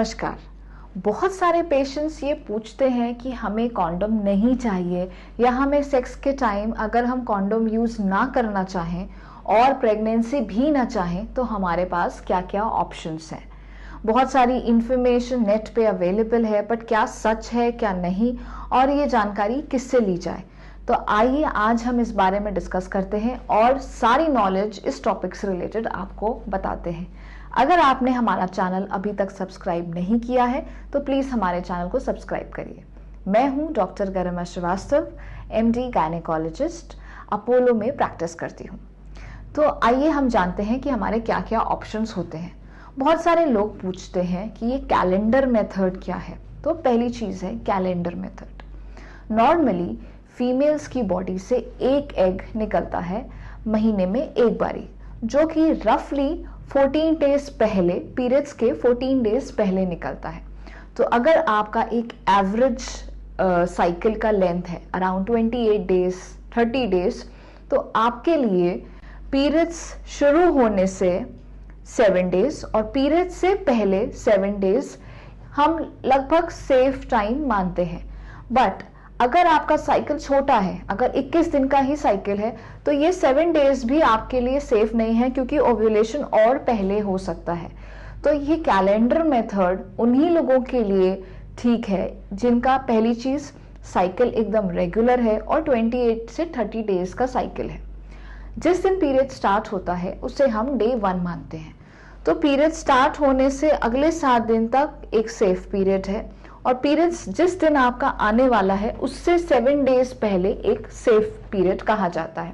नमस्कार। बहुत सारे पेशेंट्स ये पूछते हैं कि हमें कॉन्डोम नहीं चाहिए या हमें सेक्स के टाइम अगर हम कॉन्डोम यूज़ ना करना चाहें और प्रेगनेंसी भी ना चाहें तो हमारे पास क्या क्या ऑप्शंस हैं। बहुत सारी इंफॉर्मेशन नेट पे अवेलेबल है, बट क्या सच है क्या नहीं और ये जानकारी किससे ली जाए। तो आइए आज हम इस बारे में डिस्कस करते हैं और सारी नॉलेज इस टॉपिक से रिलेटेड आपको बताते हैं। अगर आपने हमारा चैनल अभी तक सब्सक्राइब नहीं किया है तो प्लीज़ हमारे चैनल को सब्सक्राइब करिए। मैं हूं डॉक्टर गरिमा श्रीवास्तव, एमडी गायनेकोलॉजिस्ट, अपोलो में प्रैक्टिस करती हूं। तो आइए हम जानते हैं कि हमारे क्या क्या ऑप्शंस होते हैं। बहुत सारे लोग पूछते हैं कि ये कैलेंडर मेथड क्या है। तो पहली चीज़ है कैलेंडर मेथड। नॉर्मली फीमेल्स की बॉडी से एक एग निकलता है महीने में एक बारी, जो कि रफली 14 डेज पहले, पीरियड्स के 14 डेज पहले निकलता है। तो अगर आपका एक एवरेज साइकिल का लेंथ है अराउंड 28 डेज 30 डेज, तो आपके लिए पीरियड्स शुरू होने से 7 डेज और पीरियड्स से पहले 7 डेज हम लगभग सेफ टाइम मानते हैं। बट अगर आपका साइकिल छोटा है, अगर 21 दिन का ही साइकिल है, तो ये 7 डेज भी आपके लिए सेफ नहीं है, क्योंकि ओव्यूलेशन और पहले हो सकता है। तो ये कैलेंडर मेथड उन्हीं लोगों के लिए ठीक है जिनका पहली चीज साइकिल एकदम रेगुलर है और 28 से 30 डेज का साइकिल है। जिस दिन पीरियड स्टार्ट होता है उसे हम डे 1 मानते हैं। तो पीरियड स्टार्ट होने से अगले 7 दिन तक एक सेफ पीरियड है और पीरियड्स जिस दिन आपका आने वाला है उससे 7 डेज पहले एक सेफ पीरियड कहा जाता है।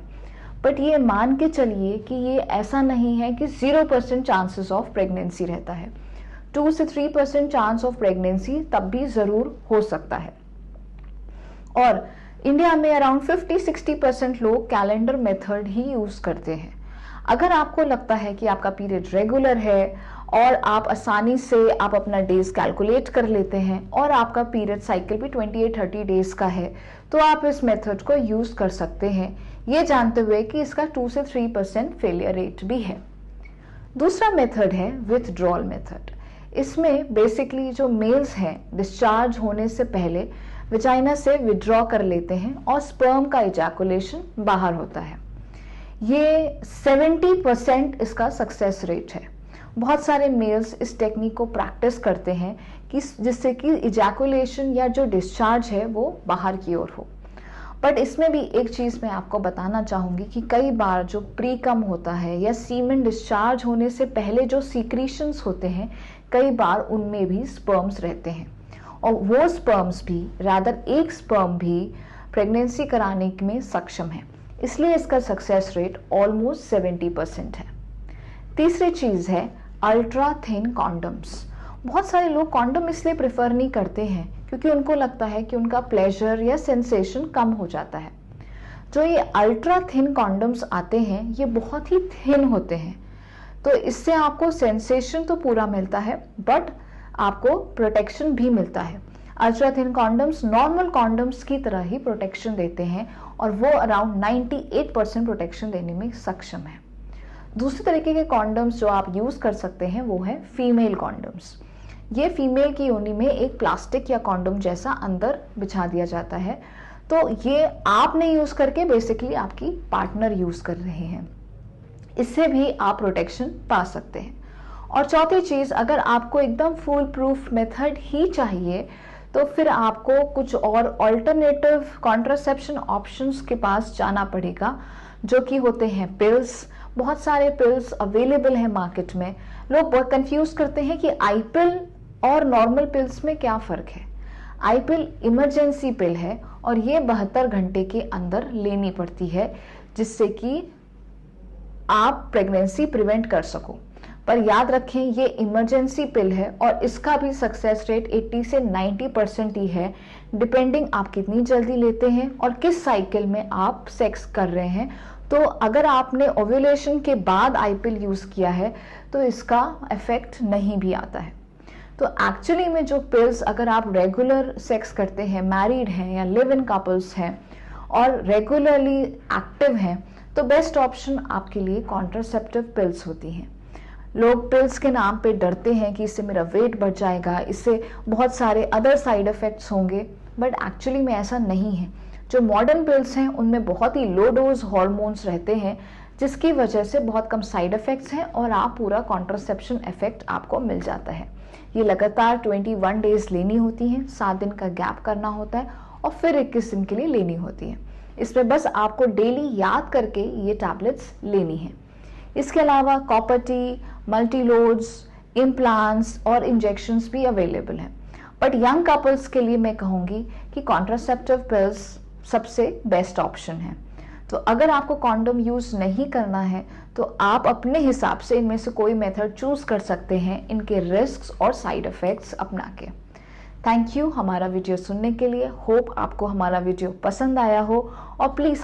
बट ये मान के चलिए कि ये ऐसा नहीं है कि 0% चांसेस ऑफ प्रेगनेंसी रहता है। 2 से 3% चांस ऑफ प्रेगनेंसी तब भी जरूर हो सकता है। और इंडिया में अराउंड 50-60% लोग कैलेंडर मेथड ही यूज करते हैं। अगर आपको लगता है कि आपका पीरियड रेगुलर है और आप आसानी से आप अपना डेज कैलकुलेट कर लेते हैं और आपका पीरियड साइकिल भी 28-30 डेज का है, तो आप इस मेथड को यूज कर सकते हैं, ये जानते हुए कि इसका 2 से 3% फेलियर रेट भी है। दूसरा मेथड है विथड्रॉल मेथड। इसमें बेसिकली जो मेल्स हैं डिस्चार्ज होने से पहले विजाइना से विड्रॉ कर लेते हैं और स्पर्म का इजैकुलेशन बाहर होता है। ये 70% इसका सक्सेस रेट है। बहुत सारे मेल्स इस टेक्निक को प्रैक्टिस करते हैं कि जिससे कि इजैकुलेशन या जो डिस्चार्ज है वो बाहर की ओर हो। बट इसमें भी एक चीज़ मैं आपको बताना चाहूँगी कि कई बार जो प्री कम होता है या सीमेन डिस्चार्ज होने से पहले जो सीक्रीशंस होते हैं, कई बार उनमें भी स्पर्म्स रहते हैं और वो स्पर्म्स भी एक स्पर्म भी प्रेगनेंसी कराने में सक्षम है। इसलिए इसका सक्सेस रेट ऑलमोस्ट 70% है। तीसरी चीज़ है अल्ट्रा थिन कॉन्डम्स। बहुत सारे लोग कॉन्डम इसलिए प्रेफर नहीं करते हैं क्योंकि उनको लगता है कि उनका प्लेजर या सेंसेशन कम हो जाता है। जो ये अल्ट्रा थिन कॉन्डम्स आते हैं ये बहुत ही थिन होते हैं, तो इससे आपको सेंसेशन तो पूरा मिलता है बट आपको प्रोटेक्शन भी मिलता है। Ultra thin condoms normal condoms की तरह ही प्रोटेक्शन देते हैं और वो अराउंड 98% प्रोटेक्शन देने में सक्षम है। दूसरे तरीके के कॉन्डम्स जो आप यूज कर सकते हैं वो है फीमेल कॉन्डम्स। ये फीमेल की योनि में एक प्लास्टिक या कॉन्डम जैसा अंदर बिछा दिया जाता है, तो ये आप नहीं यूज करके बेसिकली आपकी पार्टनर यूज कर रहे हैं। इससे भी आप प्रोटेक्शन पा सकते हैं। और चौथी चीज, अगर आपको एकदम फुल प्रूफ मेथड ही चाहिए तो फिर आपको कुछ और ऑल्टरनेटिव कॉन्ट्रासेप्शन ऑप्शंस के पास जाना पड़ेगा, जो कि होते हैं पिल्स। बहुत सारे पिल्स अवेलेबल हैं मार्केट में। लोग बहुत कंफ्यूज करते हैं कि आई पिल और नॉर्मल पिल्स में क्या फ़र्क है। आई पिल इमरजेंसी पिल है और ये 72 घंटे के अंदर लेनी पड़ती है जिससे कि आप प्रेगनेंसी प्रिवेंट कर सको। पर याद रखें ये इमरजेंसी पिल है और इसका भी सक्सेस रेट 80 से 90% ही है, डिपेंडिंग आप कितनी जल्दी लेते हैं और किस साइकिल में आप सेक्स कर रहे हैं। तो अगर आपने ओव्यूलेशन के बाद आई पिल यूज किया है तो इसका इफेक्ट नहीं भी आता है। तो एक्चुअली में जो पिल्स, अगर आप रेगुलर सेक्स करते हैं, मैरिड हैं या लिव इन कपल्स हैं और रेगुलरली एक्टिव हैं, तो बेस्ट ऑप्शन आपके लिए कॉन्ट्रासेप्टिव पिल्स होती हैं। लोग पिल्स के नाम पे डरते हैं कि इससे मेरा वेट बढ़ जाएगा, इससे बहुत सारे अदर साइड इफ़ेक्ट्स होंगे, बट एक्चुअली में ऐसा नहीं है। जो मॉडर्न पिल्स हैं उनमें बहुत ही लो डोज हॉर्मोन्स रहते हैं, जिसकी वजह से बहुत कम साइड इफ़ेक्ट्स हैं और आप पूरा कॉन्ट्रासेप्शन इफेक्ट आपको मिल जाता है। ये लगातार 21 डेज लेनी होती हैं, 7 दिन का गैप करना होता है और फिर 21 दिन के लिए लेनी होती है। इसमें बस आपको डेली याद करके ये टैबलेट्स लेनी है। इसके अलावा कॉपर टी, मल्टीलोड्स, इम्प्लांट्स और इंजेक्शंस भी अवेलेबल हैं। बट यंग कपल्स के लिए मैं कहूँगी कि कॉन्ट्रासेप्टिव पिल्स सबसे बेस्ट ऑप्शन है। तो अगर आपको कॉन्डोम यूज़ नहीं करना है तो आप अपने हिसाब से इनमें से कोई मेथड चूज़ कर सकते हैं, इनके रिस्क्स और साइड इफ़ेक्ट्स अपना के। थैंक यू हमारा वीडियो सुनने के लिए। होप आपको हमारा वीडियो पसंद आया हो और प्लीज़